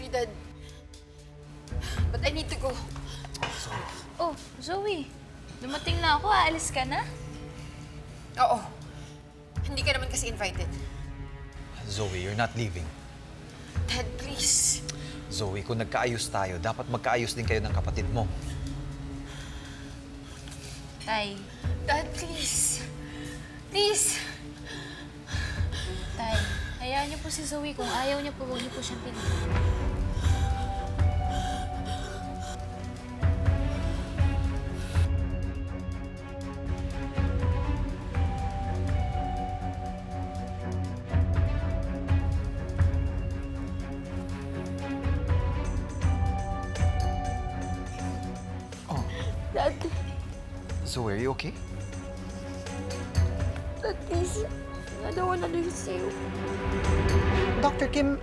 sorry, Dad. But I need to go. Zoe. Oh, Zoe. Dumating na ako. Aalis ka na? Oo. Hindi ka naman kasi invited. Zoe, you're not leaving. Dad, please. Zoe, kung nagkaayos tayo, dapat magkaayos din kayo ng kapatid mo. Tay. Dad, please. Please. Tay, hayaan niyo po si Zoe. Kung ayaw niya po, huwag niyo po siyang pilitin. Dad, Zoe, are you okay? Dad, please. I don't want to lose you. Dr. Kim,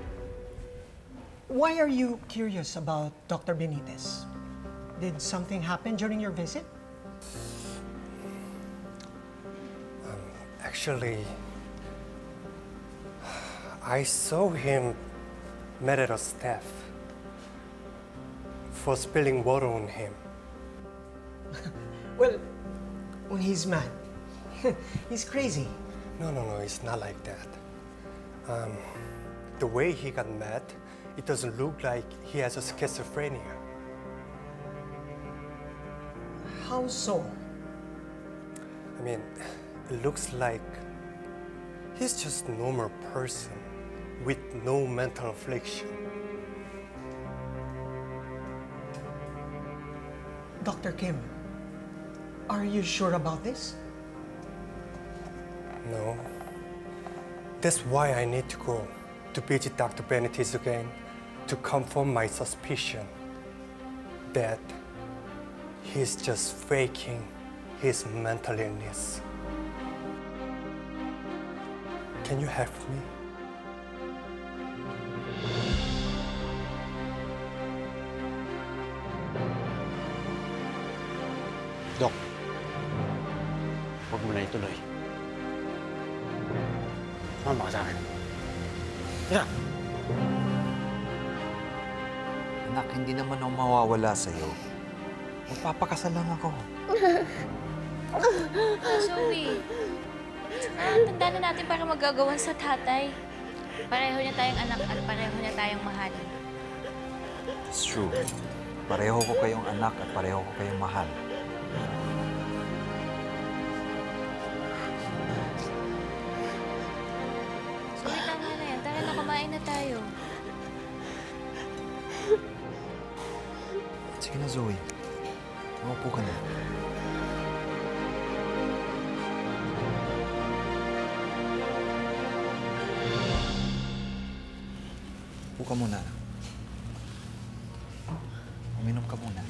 why are you curious about Dr. Benitez? Did something happen during your visit? Actually, I saw him mad at our staff for spilling water on him. Well, when he's mad, he's crazy. No, it's not like that. The way he got mad, it doesn't look like he has a schizophrenia. How so? I mean, it looks like he's just a normal person with no mental affliction. Dr. Kim, are you sure about this? No. That's why I need to go to visit Dr. Benitez again to confirm my suspicion that he's just faking his mental illness. Can you help me? Dok, huwag mo na ituloy. Mama ka sa akin. Yeah. Anak, hindi naman ako mawawala sa'yo. Magpapakasal lang ako. Zoe. Tanda na natin para magagawan sa tatay. Pareho niya tayong anak at pareho niya tayong mahal. It's true. Pareho ko kayong anak at pareho ko kayong mahal. Zoe, tama na yan. Tara na, kumain na tayo. Sige na, Zoe. Umupo ka na. Upo ka muna. Uminom ka muna.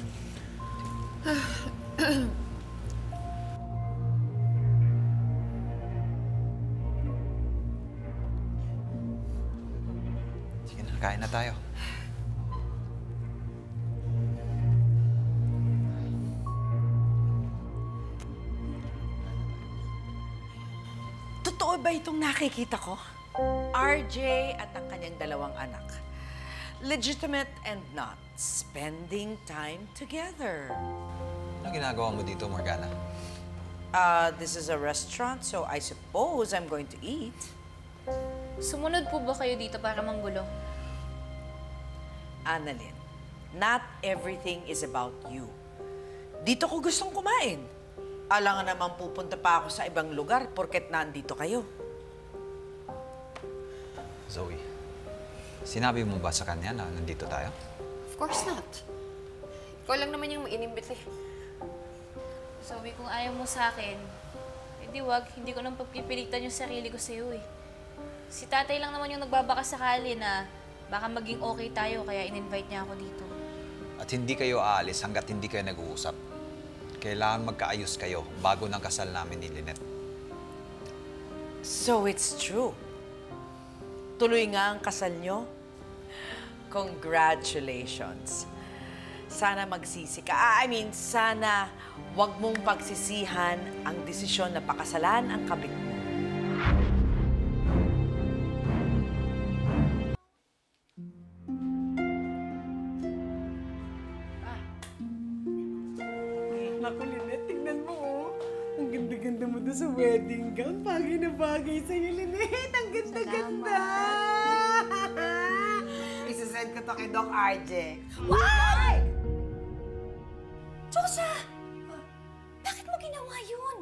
Sige na, kain na tayo. Totoo ba itong nakikita ko? RJ at ang kanyang dalawang anak. Legitimate and not. Spending time together. Ano ginagawa mo dito, Morgana? This is a restaurant, so I suppose I'm going to eat. Sumunod po ba kayo dito para manggulo? Annalyn, not everything is about you. Dito ko gustong kumain. Alangan naman pupunta pa ako sa ibang lugar porket nandito kayo. Zoe, sinabi mo ba sa kanya na nandito tayo? Of course not. Ikaw lang naman yung mag-inimbit eh. Zoe, kung ayaw mo sa akin, edi wag, hindi ko nang pagpipilitan yung sarili ko sa'yo eh. Si tatay lang naman yung nagbabaka sakali na baka maging okay tayo, kaya in-invite niya ako dito. At hindi kayo aalis hanggat hindi kayo nag-uusap. Kailangan magkaayos kayo bago ng kasal namin ni Lynette. So it's true. Tuloy nga ang kasal nyo. Congratulations. Sana magsisi ka. Sana wag mong pagsisihan ang desisyon na pakasalan ang kabit mo. ganda sa wedding gown. Bagay na bagay sa'yo, Lynette. Ang ganda-ganda. Isasend ko to kay Doc RJ. Why? Josa! Bakit mo ginawa yun?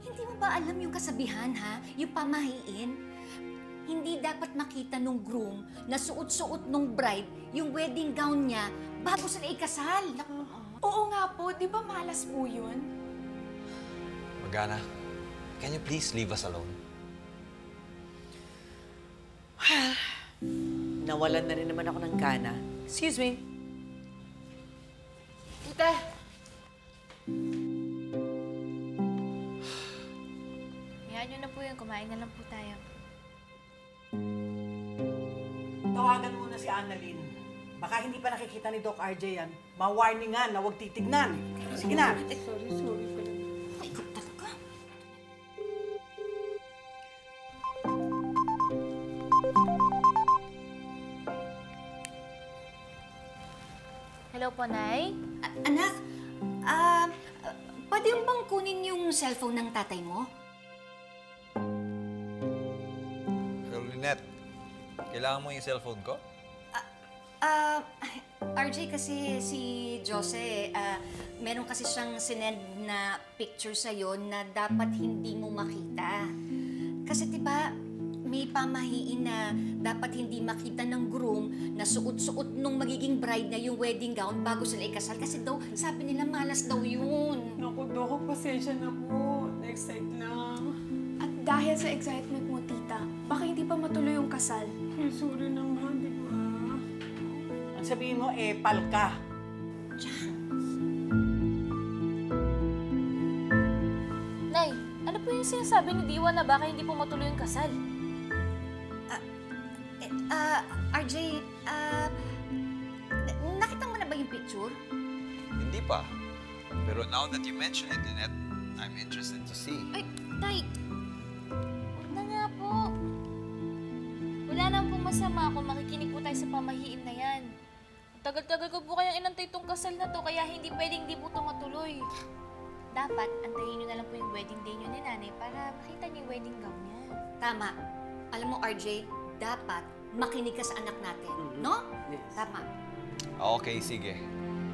Hindi mo ba alam yung kasabihan, ha? Yung pamahiin? Hindi dapat makita nung groom na suot-suot nung bride yung wedding gown niya bago sila ikasal. Oo nga po, di ba malas po yun? Morgana, can you please leave us alone? Nawalan na rin naman ako ng gana. Excuse me. Tita! Hayaan nyo na po yun. Kumain na lang po tayo. Tawagan muna si Annalyn. Baka hindi pa nakikita ni Doc RJ yan. Ma-warningan na huwag titignan. Sige na. Sorry. Ay, ikaw talaga. Hello po, Nay? Anak, pwede yung bang kunin yung cellphone ng tatay mo? Hello, Lynette. Kailangan mo yung cellphone ko? RJ, kasi si Jose, meron kasi siyang sinend na picture sa'yo na dapat hindi mo makita. Kasi diba, may pamahiin na dapat hindi makita ng groom na suot-suot nung magiging bride na yung wedding gown bago sila ikasal. Kasi daw, sabi nila malas daw yun. Naku, Doc, pasensya na po. Next time lang. At dahil sa excitement mo, tita, baka hindi pa matuloy yung kasal. Ay, sorry naman, di ba? Ang sabihin mo, pal ka. Nay, ano po yung sinasabi ni Diwa na baka hindi po matuloy yung kasal? RJ, nakita mo na ba yung picture? Hindi pa. Pero now that you mention it, Lynette, I'm interested to see. Ay, Tay, Huwag na nga po. Wala naman pong masama kung makikinig po tayo sa pamahiin na yan. Ang tagal-tagal ko po kayang inantay itong kasal na to, kaya hindi pwedeng di po ito matuloy. Dapat, antayin nyo na lang po yung wedding day nyo ni nanay para makita niyo yung wedding gown niya. tama. Alam mo, RJ, dapat makinig ka sa anak natin, no? Yes. Tama. Okay, sige.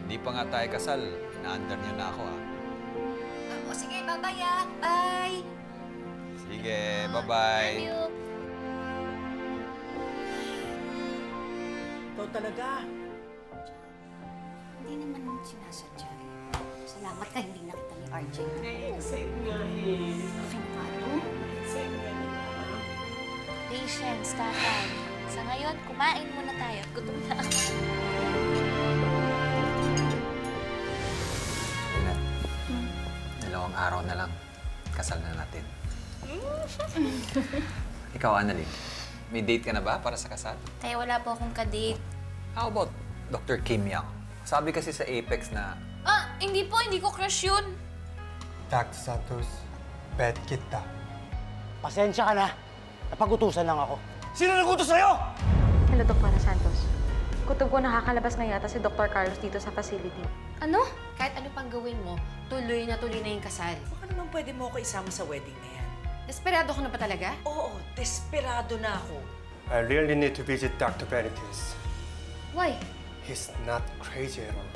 Hindi pa nga tayo kasal. Ina-under niyo na ako, O sige, bye-bye, ah. Bye! Sige, Love bye-bye. you. Ikaw talaga. Hindi naman sinasadya. Salamat ka, hindi nakita ni RJ. Excite nga eh. Finado? Excite nga naman. Patience, tatay. Sa ngayon, kumain muna tayo. Gutom na ako. Lynette, 2 araw na lang. Kasal na natin. Ikaw, Annalyn, may date ka na ba para sa kasal? Tay, wala po akong kadate. How about Dr. Kim Young? Sabi kasi sa Apex na Hindi po. Hindi ko crush yun. Dr. Santos, bet kita. Pasensya ka na. Napag-utusan lang ako. Sino nag-utos sa'yo? Hello, Dr. Santos. Kutob ko nakakalabas na yata si Dr. Carlos dito sa facility. Ano? Kahit ano pang gawin mo, tuloy na yung kasal. Baka naman pwede mo ako isama sa wedding na yan. Desperado ka na ba talaga? Oo, desperado na ako. I really need to visit Dr. Benitez. Why? He's not crazy at all.